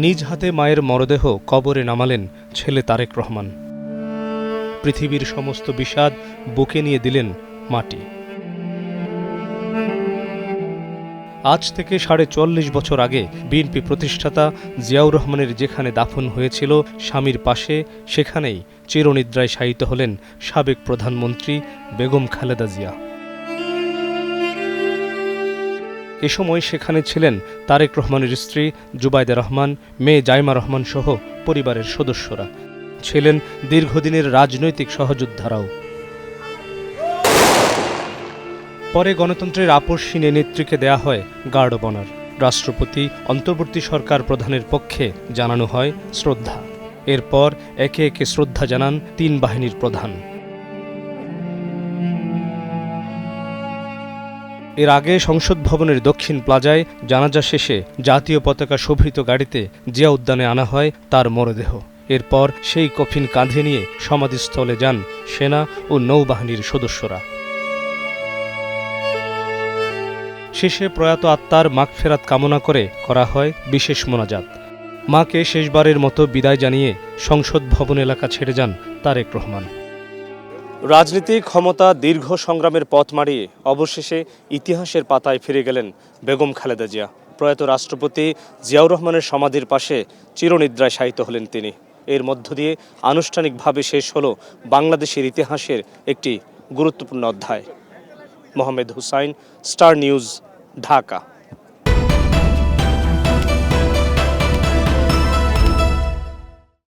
নিজ হাতে মায়ের মরদেহ কবরে নামালেন ছেলে তারেক রহমান। পৃথিবীর সমস্ত বিষাদ বুকে নিয়ে দিলেন মাটি। আজ থেকে ৪৫ বছর আগে বিএনপি প্রতিষ্ঠাতা জিয়াউর রহমানের যেখানে দাফন হয়েছিল স্বামীর পাশে, সেখানেই চিরনিদ্রায় শায়িত হলেন সাবেক প্রধানমন্ত্রী বেগম খালেদা জিয়া। এ সময় সেখানে ছিলেন তারেক রহমানের স্ত্রী জুবাইদা রহমান, মেয়ে জাইমা রহমান সহ পরিবারের সদস্যরা। ছিলেন দীর্ঘদিনের রাজনৈতিক সহযোদ্ধারাও। পরে গণতন্ত্রের আপসহীন নেত্রীকে দেয়া হয় গার্ড অব অনার। রাষ্ট্রপতি, অন্তর্বর্তী সরকার প্রধানের পক্ষে জানানো হয় শ্রদ্ধা। এরপর একে একে শ্রদ্ধা জানান ৩ বাহিনীর প্রধান। এর আগে সংসদ ভবনের দক্ষিণ প্লাজায় জানাজা শেষে জাতীয় পতাকা শোভিত গাড়িতে জিয়া উদ্যানে আনা হয় তার মরদেহ। এরপর সেই কফিন কাঁধে নিয়ে সমাধিস্থলে যান সেনা ও নৌবাহিনীর সদস্যরা। শেষে প্রয়াত আত্মার মাগফেরাত কামনা করে করা হয় বিশেষ মোনাজাত। মাকে শেষবারের মতো বিদায় জানিয়ে সংসদ ভবন এলাকা ছেড়ে যান তারেক রহমান। রাজনীতিক ক্ষমতা দীর্ঘ সংগ্রামের পথ মাড়িয়ে অবশেষে ইতিহাসের পাতায় ফিরে গেলেন বেগম খালেদা জিয়া। প্রয়াত রাষ্ট্রপতি জিয়াউর রহমানের সমাধির পাশে চিরনিদ্রায় শায়িত হলেন তিনি। এর মধ্য দিয়ে আনুষ্ঠানিকভাবে শেষ হল বাংলাদেশের ইতিহাসের একটি গুরুত্বপূর্ণ অধ্যায়। Mohammad Hussain, star news, Dhaka.